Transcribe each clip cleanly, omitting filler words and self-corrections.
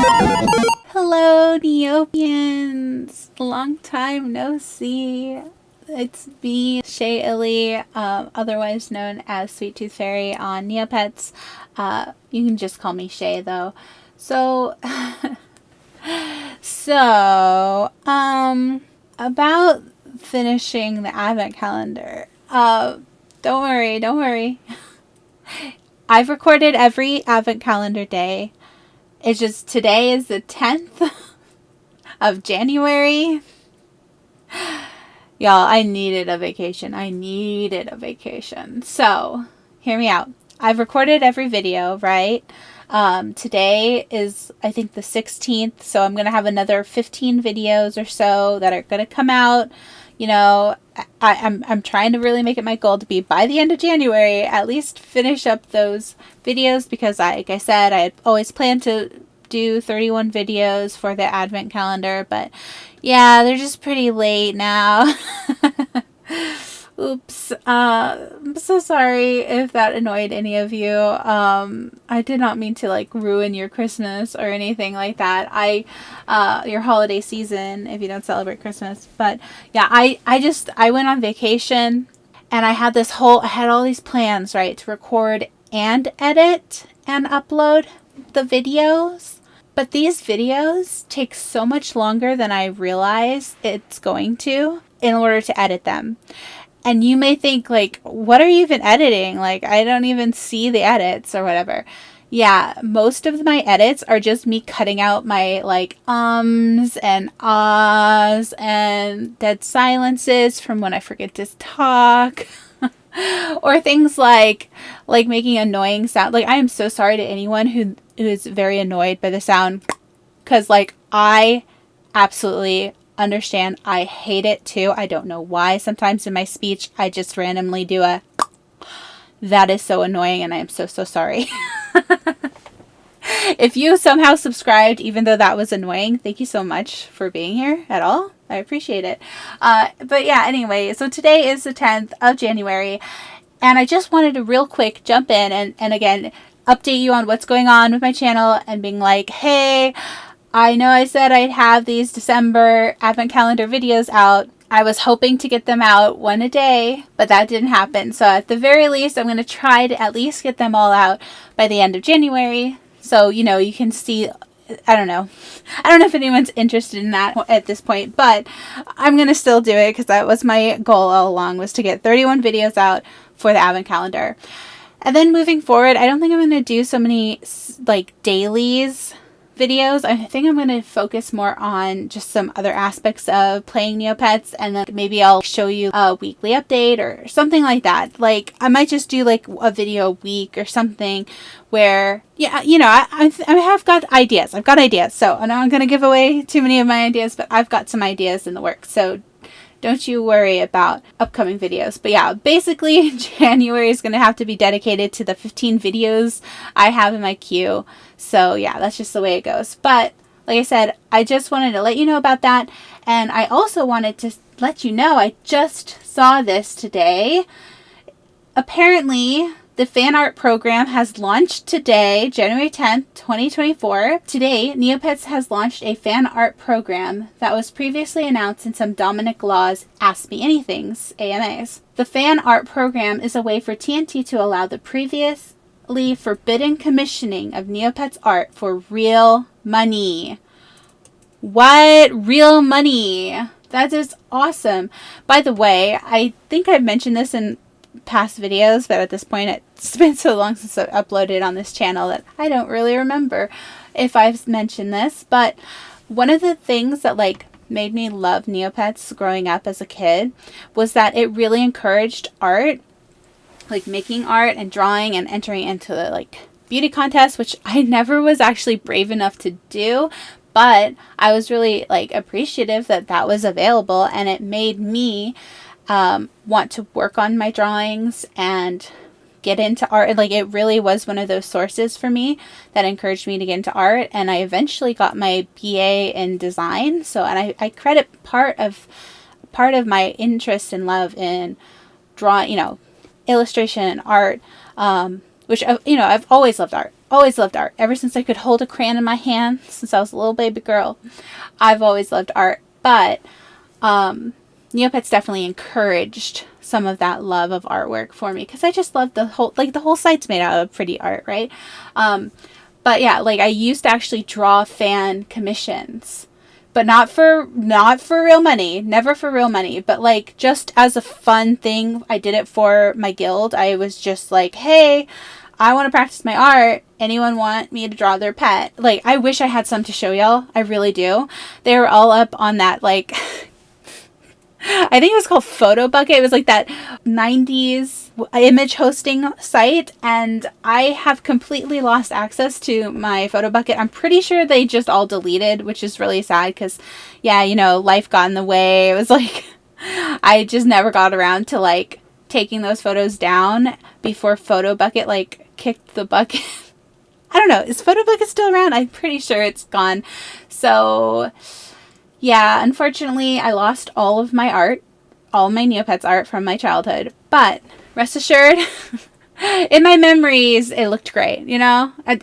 Hello, Neopians! Long time no see. It's me, Shea and I'm, otherwise known as sweettoothfaerie on Neopets. You can just call me Shea though. So, about finishing the advent calendar. Don't worry. I've recorded every advent calendar day. It's just today is the 10th of January. Y'all, I needed a vacation. So, hear me out. I've recorded every video, right? Today is, I think, the 16th. So I'm going to have another 15 videos or so that are going to come out. You know, I'm trying to really make it my goal to be by the end of January, at least finish up those videos, because like I said, I had always planned to do 31 videos for the advent calendar, but yeah, they're just pretty late now. Oops. I'm so sorry if that annoyed any of you. I did not mean to like ruin your Christmas or anything like that. Your holiday season if you don't celebrate Christmas. But yeah, I went on vacation and I had all these plans, right, to record and edit and upload the videos. But these videos take so much longer than I realize it's going to in order to edit them. And you may think, like, what are you even editing? Like, I don't even see the edits or whatever. Yeah, most of my edits are just me cutting out my, like, ums and ahs and dead silences from when I forget to talk. Or things like making annoying sound. Like, I am so sorry to anyone who is very annoyed by the sound. Because, like, I absolutely understand. I hate it too. I don't know why. Sometimes in my speech, I just randomly do a... That is so annoying, and I am so sorry. If you somehow subscribed, even though that was annoying, thank you so much for being here at all. I appreciate it. But yeah, anyway, so today is the 10th of January, and I just wanted to real quick jump in and again, update you on what's going on with my channel and being like, hey, I know I said I'd have these December advent calendar videos out. I was hoping to get them out one a day, but that didn't happen. So at the very least, I'm going to try to at least get them all out by the end of January. So, you know, you can see, I don't know if anyone's interested in that at this point, but I'm going to still do it because that was my goal all along, was to get 31 videos out for the advent calendar. And then moving forward, I don't think I'm going to do so many like dailies videos. I think I'm going to focus more on just some other aspects of playing Neopets, and then maybe I'll show you a weekly update or something like that. Like, I might just do like a video a week or something where, yeah, you know, I have got ideas. I've got ideas. So I'm not going to give away too many of my ideas, but I've got some ideas in the works. So don't you worry about upcoming videos. But yeah, basically January is going to have to be dedicated to the 15 videos I have in my queue. So yeah, that's just the way it goes. But like I said, I just wanted to let you know about that. And I also wanted to let you know, I just saw this today. Apparently, the fan art program has launched today, January 10th, 2024. Today, Neopets has launched a fan art program that was previously announced in some Dominic Law's Ask Me Anythings AMAs. The fan art program is a way for TNT to allow the previously forbidden commissioning of Neopets art for real money. What? Real money? That is awesome. By the way, I think I've mentioned this in past videos, but at this point it's been so long since I've uploaded on this channel that I don't really remember if I've mentioned this. But one of the things that like made me love Neopets growing up as a kid was that it really encouraged art, like making art and drawing and entering into the like beauty contests, which I never was actually brave enough to do, but I was really like appreciative that that was available, and it made me want to work on my drawings and get into art. Like, it really was one of those sources for me that encouraged me to get into art. And I eventually got my BA in design. So, and I credit part of my interest and love in drawing, you know, illustration and art, which, you know, I've always loved art. always loved art. Ever since I could hold a crayon in my hand, since I was a little baby girl, I've always loved art. But Neopets definitely encouraged some of that love of artwork for me, because I just love the whole site's made out of pretty art, right? But yeah, like I used to actually draw fan commissions, but not for real money, never for real money, but like just as a fun thing. I did it for my guild. I was just like, hey, I want to practice my art. Anyone want me to draw their pet? Like, I wish I had some to show y'all. I really do. They were all up on that, like, I think it was called Photo Bucket. It was like that 90s image hosting site, and I have completely lost access to my Photo Bucket. I'm pretty sure they just all deleted, which is really sad because, yeah, you know, life got in the way. It was like, I just never got around to, like, taking those photos down before Photo Bucket, like, kicked the bucket. I don't know. Is Photo Bucket still around? I'm pretty sure it's gone. So yeah, unfortunately, I lost all of my art, all my Neopets art from my childhood. But rest assured, in my memories, it looked great. You know, I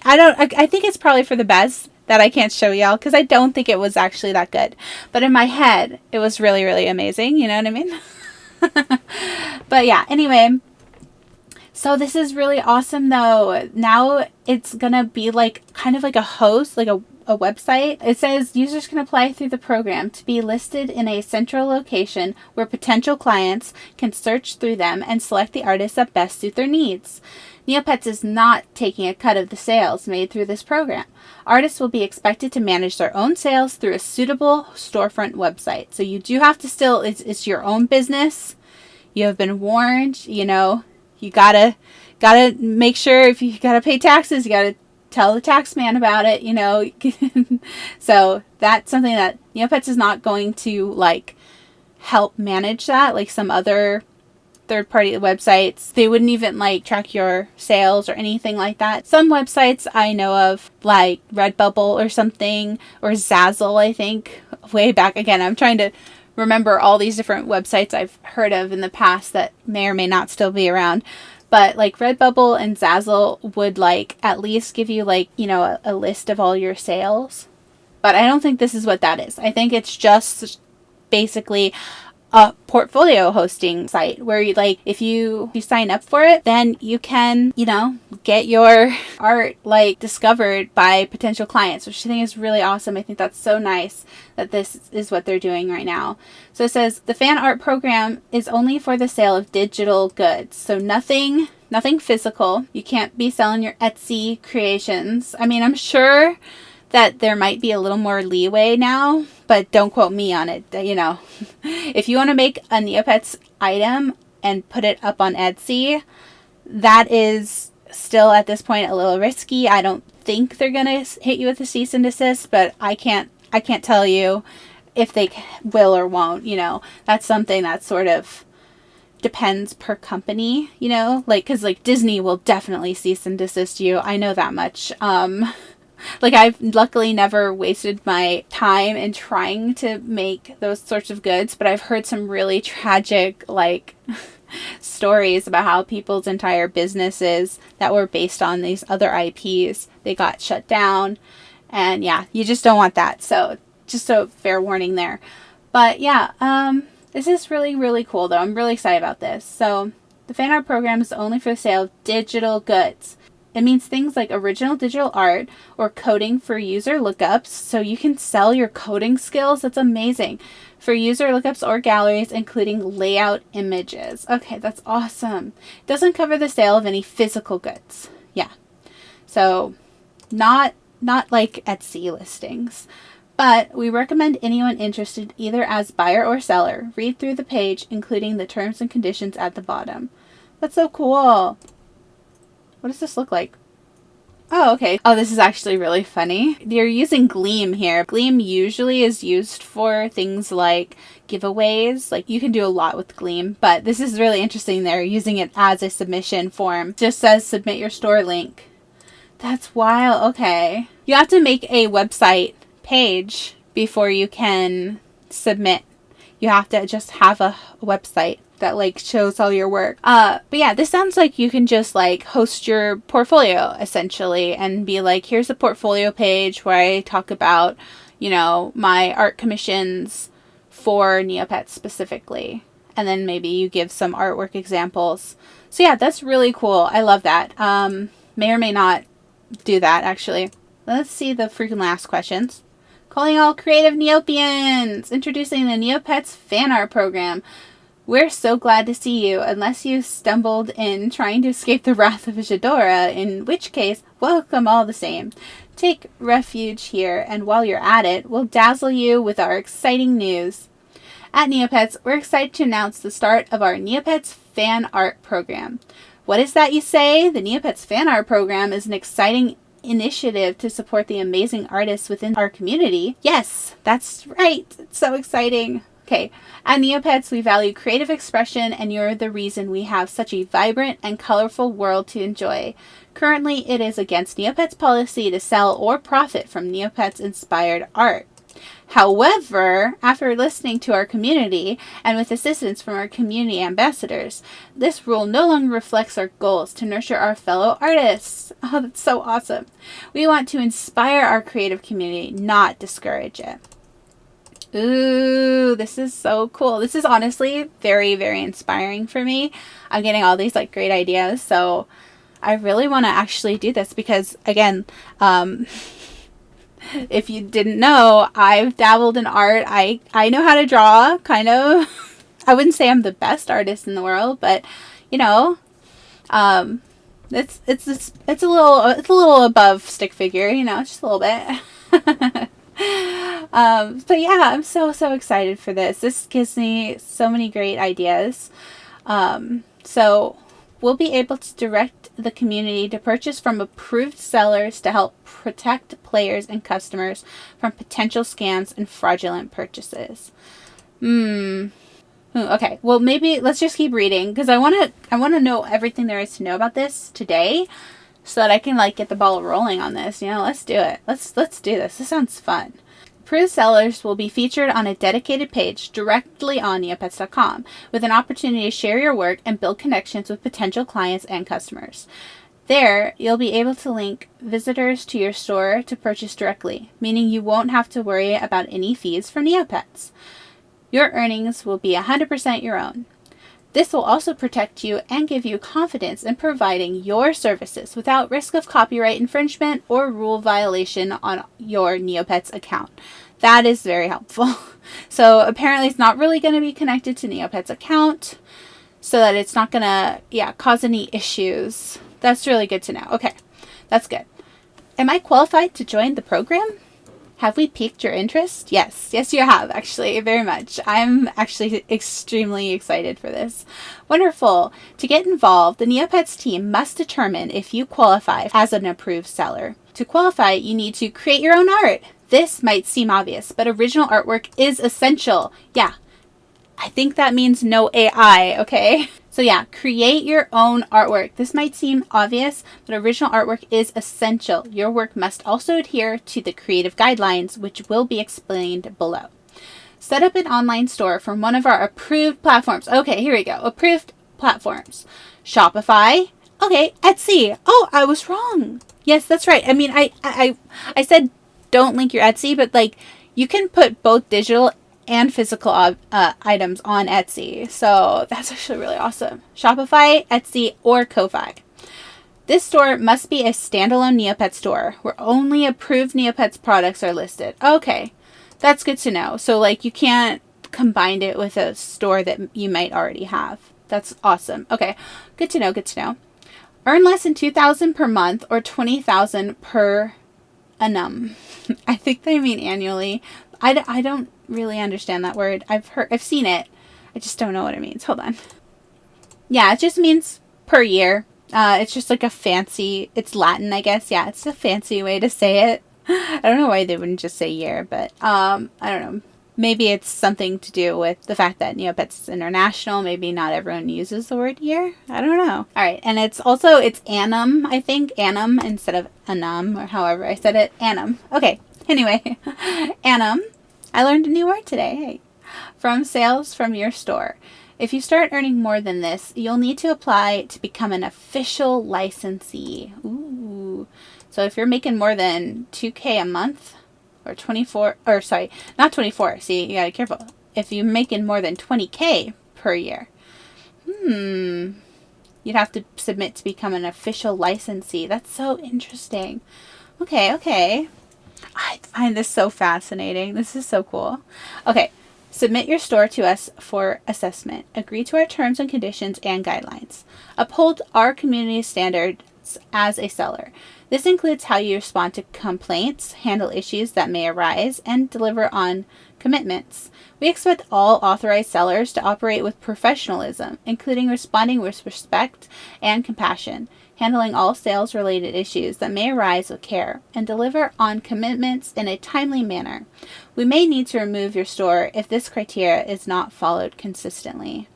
think it's probably for the best that I can't show y'all, because I don't think it was actually that good. But in my head, it was really, really amazing. You know what I mean? But yeah, anyway. So this is really awesome though. Now it's gonna be like kind of like a host, like a website. It says users can apply through the program to be listed in a central location where potential clients can search through them and select the artists that best suit their needs. Neopets is not taking a cut of the sales made through this program. Artists will be expected to manage their own sales through a suitable storefront website. So you do have to still, it's your own business. You have been warned, you know. You gotta make sure, if you gotta pay taxes, you gotta tell the tax man about it, you know. So that's something that Neopets is not going to like help manage that, like some other third-party websites. They wouldn't even like track your sales or anything like that. Some websites I know of, like Redbubble or something, or Zazzle, I think, way back. Again, I'm trying to remember all these different websites I've heard of in the past that may or may not still be around. But like Redbubble and Zazzle would like at least give you like, you know, a list of all your sales. But I don't think this is what that is. I think it's just basically a portfolio hosting site where you like, if you sign up for it, then you can, you know, get your art like discovered by potential clients, which I think is really awesome. I think that's so nice that this is what they're doing right now. So it says the fan art program is only for the sale of digital goods. So nothing physical. You can't be selling your Etsy creations. I mean, I'm sure that there might be a little more leeway now, but don't quote me on it. You know, if you want to make a Neopets item and put it up on Etsy, that is still at this point a little risky. I don't think they're gonna hit you with a cease and desist, but I can't tell you if they will or won't. You know, that's something that sort of depends per company. You know, like, because like Disney will definitely cease and desist you. I know that much. Like, I've luckily never wasted my time in trying to make those sorts of goods, but I've heard some really tragic, like, stories about how people's entire businesses that were based on these other IPs, they got shut down. And yeah, you just don't want that. So just a fair warning there. But yeah, this is really, really cool though. I'm really excited about this. So the fan art program is only for the sale of digital goods. It means things like original digital art or coding for user lookups, so you can sell your coding skills. That's amazing. For user lookups or galleries, including layout images. Okay, that's awesome. It doesn't cover the sale of any physical goods. Yeah. So not like Etsy listings. But we recommend anyone interested either as buyer or seller read through the page, including the terms and conditions at the bottom. That's so cool. What does this look like? Oh, okay. Oh, this is actually really funny. You're using Gleam here. Gleam usually is used for things like giveaways. Like, you can do a lot with Gleam, but this is really interesting. They're using it as a submission form. Just says submit your store link. That's wild. Okay. You have to make a website page before you can submit. You have to just have a website. that like shows all your work. But yeah, this sounds like you can just like host your portfolio essentially and be like, here's a portfolio page where I talk about, you know, my art commissions for Neopets specifically. And then maybe you give some artwork examples. So yeah, that's really cool. I love that. May or may not do that actually. Let's see the freaking last questions. Calling all creative Neopians! Introducing the Neopets Fan Art Program. We're so glad to see you, unless you stumbled in trying to escape the wrath of Ishidora, in which case, welcome all the same. Take refuge here, and while you're at it, we'll dazzle you with our exciting news. At Neopets, we're excited to announce the start of our Neopets Fan Art Program. What is that you say? The Neopets Fan Art Program is an exciting initiative to support the amazing artists within our community. Yes, that's right. It's so exciting. Okay, at Neopets, we value creative expression, and you're the reason we have such a vibrant and colorful world to enjoy. Currently, it is against Neopets policy to sell or profit from Neopets-inspired art. However, after listening to our community and with assistance from our community ambassadors, this rule no longer reflects our goals to nurture our fellow artists. Oh, that's so awesome. We want to inspire our creative community, not discourage it. Ooh, this is so cool. This is honestly very, very inspiring for me. I'm getting all these like great ideas. So I really want to actually do this because, again, if you didn't know, I've dabbled in art. I know how to draw, kind of. I wouldn't say I'm the best artist in the world, but you know, it's a little above stick figure, you know, just a little bit. But yeah, I'm so excited for this. This gives me so many great ideas. So we'll be able to direct the community to purchase from approved sellers to help protect players and customers from potential scams and fraudulent purchases. Okay, well maybe let's just keep reading because I want to know everything there is to know about this today, so that I can like get the ball rolling on this. You know, let's do it. Let's do this. This sounds fun. Approved sellers will be featured on a dedicated page directly on neopets.com with an opportunity to share your work and build connections with potential clients and customers. There, you'll be able to link visitors to your store to purchase directly, meaning you won't have to worry about any fees from Neopets. Your earnings will be 100% your own. This will also protect you and give you confidence in providing your services without risk of copyright infringement or rule violation on your Neopets account. That is very helpful. So apparently it's not really going to be connected to Neopets account, so that it's not going to cause any issues. That's really good to know. Okay, that's good. Am I qualified to join the program? Have we piqued your interest? Yes, you have, actually, very much. I'm actually extremely excited for this. Wonderful. To get involved, the Neopets team must determine if you qualify as an approved seller. To qualify, you need to create your own art. This might seem obvious, but original artwork is essential. Yeah, I think that means no AI, okay? So yeah, create your own artwork. This might seem obvious, but original artwork is essential. Your work must also adhere to the creative guidelines, which will be explained below. Set up an online store from one of our approved platforms. Okay, here we go. Approved platforms. Shopify. Okay, Etsy. Oh, I was wrong. Yes, that's right. I mean, I said don't link your Etsy, but like you can put both digital and physical items on Etsy. So that's actually really awesome. Shopify, Etsy, or Ko-Fi. This store must be a standalone Neopets store where only approved Neopets products are listed. Okay, that's good to know. So like you can't combine it with a store that you might already have. That's awesome. Okay, good to know. Earn less than $2,000 per month or $20,000 per annum. I think they mean annually. I don't really understand that word. I've seen it. I just don't know what it means. Hold on. Yeah, it just means per year. It's just like it's Latin, I guess. Yeah, it's a fancy way to say it. I don't know why they wouldn't just say year, but I don't know. Maybe it's something to do with the fact that Neopets is international. Maybe not everyone uses the word year. I don't know. All right. And it's annum, I think. Annum instead of annum, or however I said it. Annum. Okay. Anyway, annum. I learned a new word today. Hey. From sales from your store. If you start earning more than this, you'll need to apply to become an official licensee. Ooh. So if you're making more than 2K a month, or 24, or sorry, not 24. See, you gotta be careful. If you're making more than 20K per year, you'd have to submit to become an official licensee. That's so interesting. Okay, okay. I find this so fascinating. This is so cool. Okay, submit your store to us for assessment. Agree to our terms and conditions and guidelines. Uphold our community standards as a seller. This includes how you respond to complaints, handle issues that may arise, and deliver on commitments. We expect all authorized sellers to operate with professionalism, including responding with respect and compassion, handling all sales-related issues that may arise with care, and deliver on commitments in a timely manner. We may need to remove your store if this criteria is not followed consistently.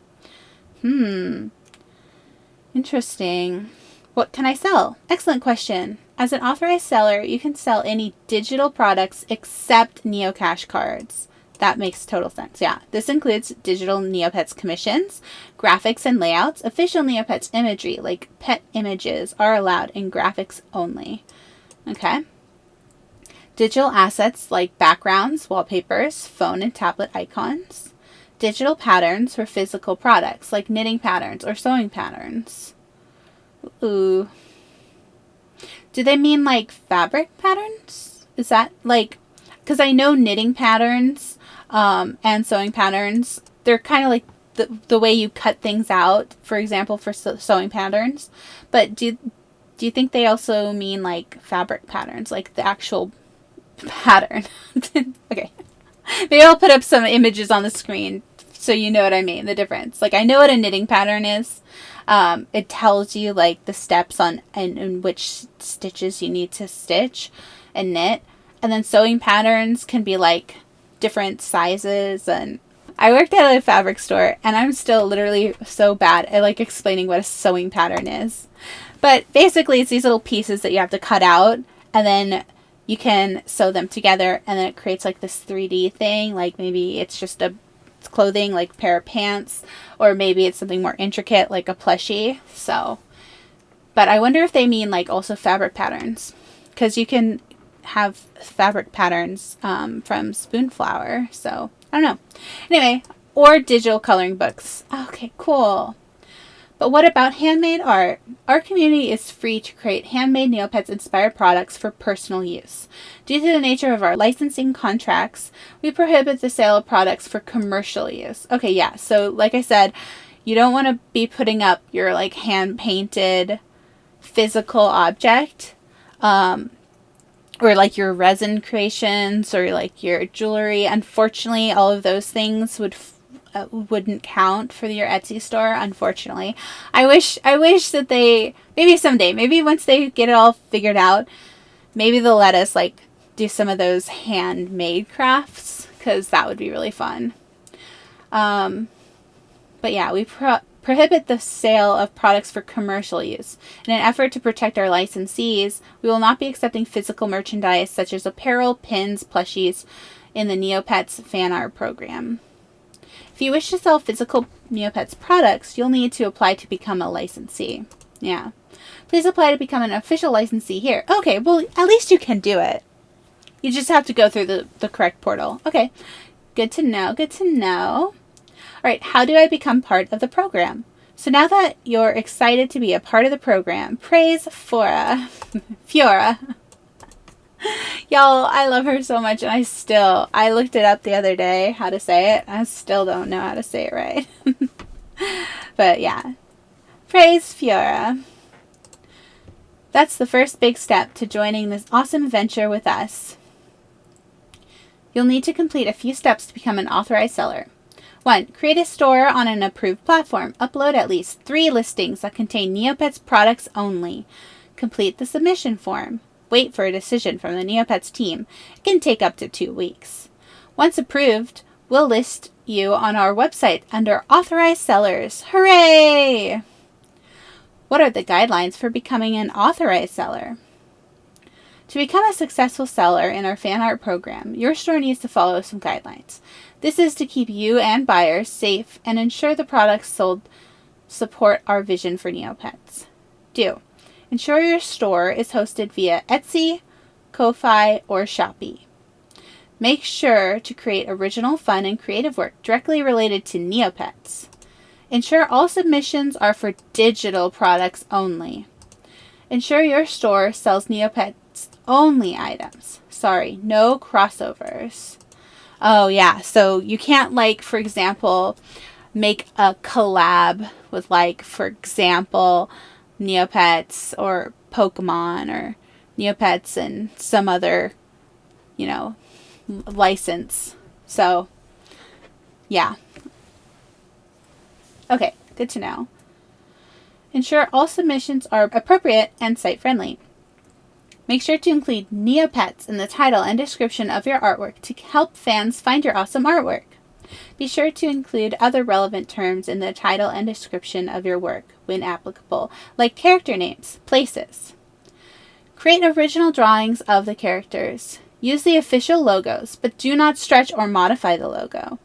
Interesting. What can I sell? Excellent question. As an authorized seller, you can sell any digital products except Neocash cards. That makes total sense. Yeah, this includes digital Neopets commissions, graphics and layouts. Official Neopets imagery, like pet images, are allowed in graphics only. Okay. Digital assets like backgrounds, wallpapers, phone and tablet icons. Digital patterns for physical products like knitting patterns or sewing patterns. Ooh. Do they mean like fabric patterns? Is that like, because I know knitting patterns and sewing patterns, they're kind of like the way you cut things out, for example, for sewing patterns. But do you think they also mean like fabric patterns, like the actual pattern? Okay. Maybe I'll put up some images on the screen so you know what I mean, the difference. Like, I know what a knitting pattern is. It tells you like the steps on and which stitches you need to stitch and knit. And then sewing patterns can be like different sizes. And I worked at a fabric store and I'm still literally so bad at like explaining what a sewing pattern is. But basically it's these little pieces that you have to cut out and then you can sew them together and then it creates like this 3D thing. Like maybe it's just a clothing, like a pair of pants, or maybe it's something more intricate like a plushie. So, but I wonder if they mean like also fabric patterns, because you can have fabric patterns from spoon flower. So I don't know. Anyway, or digital coloring books. Okay, cool. But what about handmade art? Our community is free to create handmade Neopets inspired products for personal use. Due to the nature of our licensing contracts, we prohibit the sale of products for commercial use. Okay, yeah. So like I said, you don't want to be putting up your like hand painted physical object, or like your resin creations or like your jewelry. Unfortunately, all of those things wouldn't count for your Etsy store, unfortunately. I wish that they, maybe someday, maybe once they get it all figured out, maybe they'll let us like do some of those handmade crafts, because that would be really fun. But yeah, we prohibit the sale of products for commercial use. In an effort to protect our licensees, we will not be accepting physical merchandise such as apparel, pins, plushies in the Neopets Fan Art Program. If you wish to sell physical Neopets products, you'll need to apply to become a licensee. Yeah. Please apply to become an official licensee here. Okay, well, at least you can do it. You just have to go through the correct portal. Okay. Good to know. Good to know. All right, how do I become part of the program? So now that you're excited to be a part of the program, praise Fiora. Y'all, I love her so much, and I looked it up the other day, how to say it. I still don't know how to say it right. But yeah, praise Fiora. That's the first big step to joining this awesome venture with us. You'll need to complete a few steps to become an authorized seller. 1. Create a store on an approved platform. Upload at least 3 listings that contain Neopets products only. Complete the submission form. Wait for a decision from the Neopets team. It can take up to 2 weeks. Once approved, we'll list you on our website under Authorized Sellers. Hooray! What are the guidelines for becoming an authorized seller? To become a successful seller in our fan art program, your store needs to follow some guidelines. This is to keep you and buyers safe and ensure the products sold support our vision for Neopets. Do. Ensure your store is hosted via Etsy, Ko-Fi, or Shopee. Make sure to create original, fun, and creative work directly related to Neopets. Ensure all submissions are for digital products only. Ensure your store sells Neopets only items. Sorry, no crossovers. Oh yeah, so you can't, like, for example, make a collab with, like, for example, Neopets or Pokemon or Neopets and some other, you know, license. So, yeah. Okay, good to know. Ensure all submissions are appropriate and site-friendly. Make sure to include Neopets in the title and description of your artwork to help fans find your awesome artwork. Be sure to include other relevant terms in the title and description of your work, when applicable, like character names, places. Create original drawings of the characters. Use the official logos, but do not stretch or modify the logo.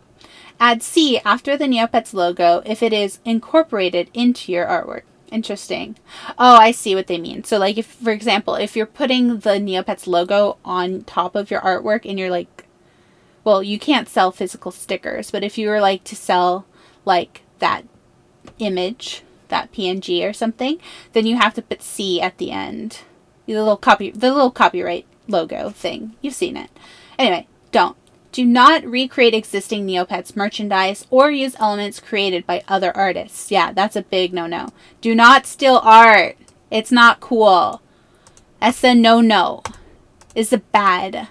Add C after the Neopets logo if it is incorporated into your artwork. Interesting. Oh, I see what they mean. So, like, if, for example, if you're putting the Neopets logo on top of your artwork and you're like, well, you can't sell physical stickers, but if you were like to sell like that image, that PNG or something, then you have to put C at the end. The little copyright logo thing. You've seen it. Anyway, don't. Do not recreate existing Neopets merchandise or use elements created by other artists. Yeah, that's a big no-no. Do not steal art. It's not cool. That's a no-no. It's a bad.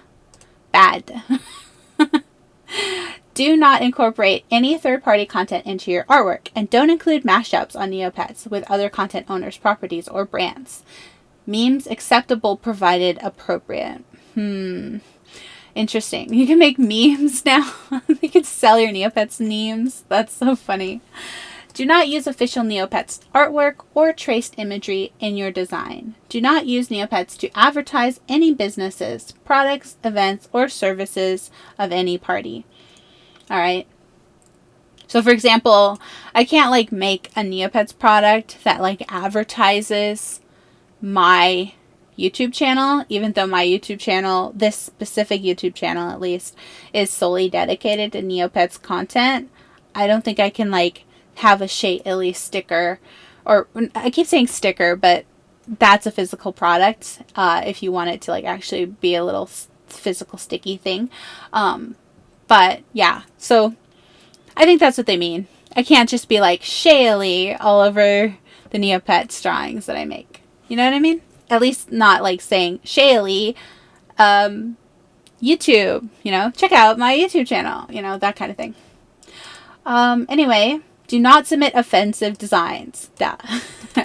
Do not incorporate any third-party content into your artwork, and don't include mashups on Neopets with other content owners' properties or brands. Memes acceptable provided appropriate. Interesting. You can make memes now. You can sell your Neopets memes. That's so funny. Do not use official Neopets artwork or traced imagery in your design. Do not use Neopets to advertise any businesses, products, events, or services of any party. Alright. So, for example, I can't, like, make a Neopets product that, like, advertises my YouTube channel, even though my YouTube channel, this specific YouTube channel at least, is solely dedicated to Neopets content. I don't think I can, like, have a Shea Illy sticker, or I keep saying sticker, but that's a physical product, if you want it to, like, actually be a little physical sticky thing. But yeah, so I think that's what they mean. I can't just be like Shea Illy all over the Neopets drawings that I make. You know what I mean? At least not like saying Shea Illy, YouTube, you know, check out my YouTube channel, you know, that kind of thing. Anyway, do not submit offensive designs. Duh.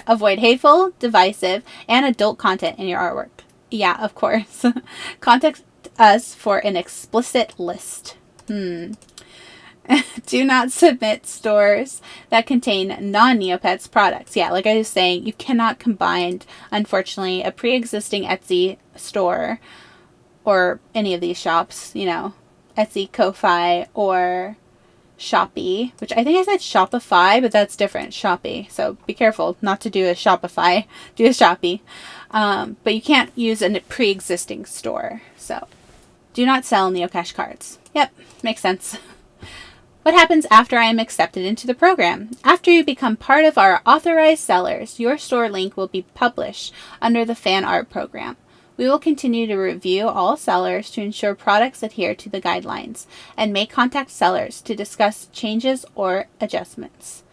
Avoid hateful, divisive, and adult content in your artwork. Yeah, of course. Contact us for an explicit list. Do not submit stores that contain non-Neopets products. Yeah, like I was saying, you cannot combine, unfortunately, a pre-existing Etsy store or any of these shops, you know, Etsy, Ko-Fi, or Shopee, which I think I said Shopify, but that's different, Shopee. So be careful not to do a Shopify, do a Shopee. But you can't use a pre-existing store. So do not sell Neocash cards. Yep, makes sense. What happens after I am accepted into the program? After you become part of our authorized sellers, your store link will be published under the Fan Art Program. We will continue to review all sellers to ensure products adhere to the guidelines and may contact sellers to discuss changes or adjustments.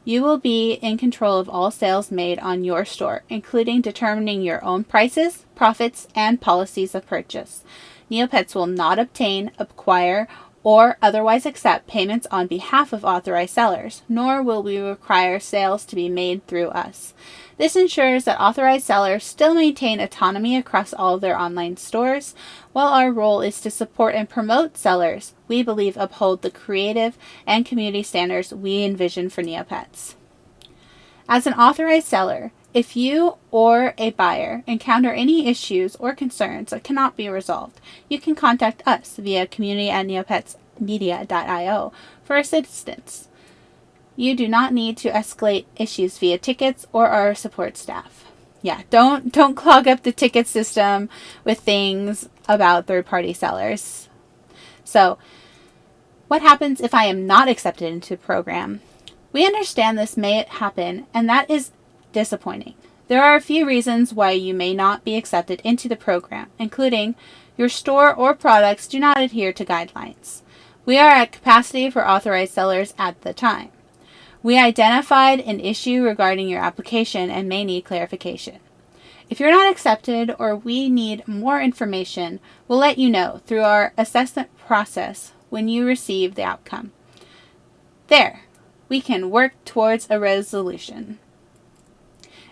You will be in control of all sales made on your store, including determining your own prices, profits, and policies of purchase. Neopets will not obtain, acquire, or otherwise accept payments on behalf of authorized sellers, nor will we require sales to be made through us. This ensures that authorized sellers still maintain autonomy across all of their online stores, while our role is to support and promote sellers we believe uphold the creative and community standards we envision for Neopets. As an authorized seller, If you or a buyer encounter any issues or concerns that cannot be resolved, you can contact us via community@neopetsmedia.io for assistance. You do not need to escalate issues via tickets or our support staff. Yeah, don't clog up the ticket system with things about third-party sellers. So, what happens if I am not accepted into the program? We understand this may happen, and that is disappointing. There are a few reasons why you may not be accepted into the program, including your store or products do not adhere to guidelines. We are at capacity for authorized sellers at the time. We identified an issue regarding your application and may need clarification. If you're not accepted or we need more information, we'll let you know through our assessment process when you receive the outcome. There, we can work towards a resolution.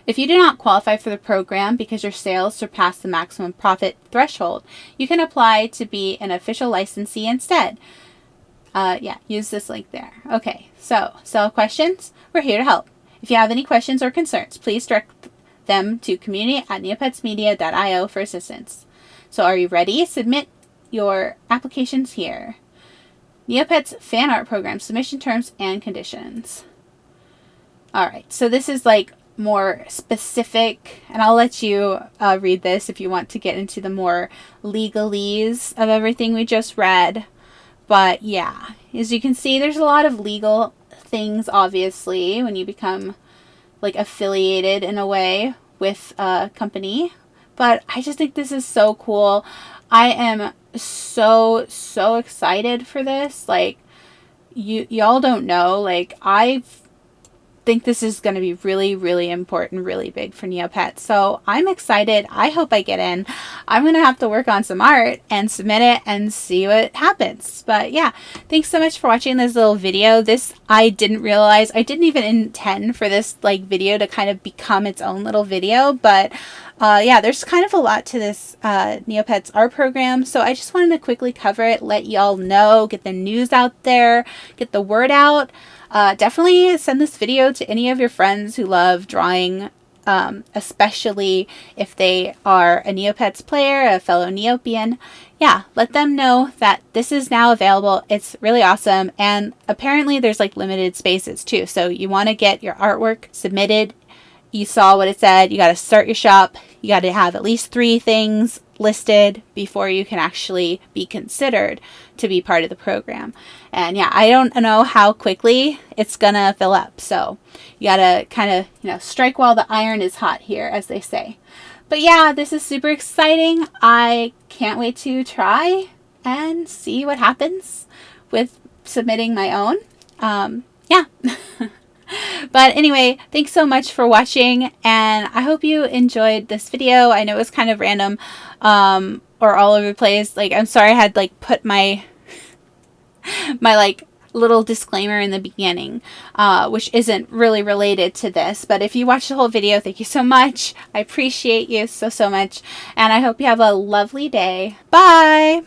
If you do not qualify for the program because your sales surpass the maximum profit threshold, you can apply to be an official licensee instead. Use this link there. Okay, so sell questions? We're here to help. If you have any questions or concerns, please direct them to community@neopetsmedia.io for assistance. So are you ready? Submit your applications here. Neopets Fan Art Program, submission terms and conditions. Alright, so this is like more specific, and I'll let you read this if you want to get into the more legalese of everything we just read. But yeah, as you can see, there's a lot of legal things, obviously, when you become like affiliated in a way with a company. But I just think this is so cool. I am so excited for this. Like, y'all don't know, like, I think this is going to be really important, really big for Neopets. So I'm excited. I hope I get in. I'm going to have to work on some art and submit it and see what happens. But yeah, thanks so much for watching this little video. This, I didn't realize, I didn't even intend for this like video to kind of become its own little video. But yeah, there's kind of a lot to this Neopets art program. So I just wanted to quickly cover it, let y'all know, get the news out there, get the word out. Definitely send this video to any of your friends who love drawing, especially if they are a Neopets player, a fellow Neopian. Yeah, let them know that this is now available. It's really awesome, and apparently there's like limited spaces too. So you want to get your artwork submitted. You saw what it said. You got to start your shop. You got to have at least 3 things listed before you can actually be considered to be part of the program. And yeah, I don't know how quickly it's gonna fill up. So you gotta kind of, strike while the iron is hot here, as they say. But yeah, this is super exciting. I can't wait to try and see what happens with submitting my own. Yeah. But anyway, thanks so much for watching, and I hope you enjoyed this video. I know it was kind of random, or all over the place. Like, I'm sorry I had like put my like little disclaimer in the beginning, which isn't really related to this. But if you watched the whole video, thank you so much. I appreciate you so much, and I hope you have a lovely day. Bye!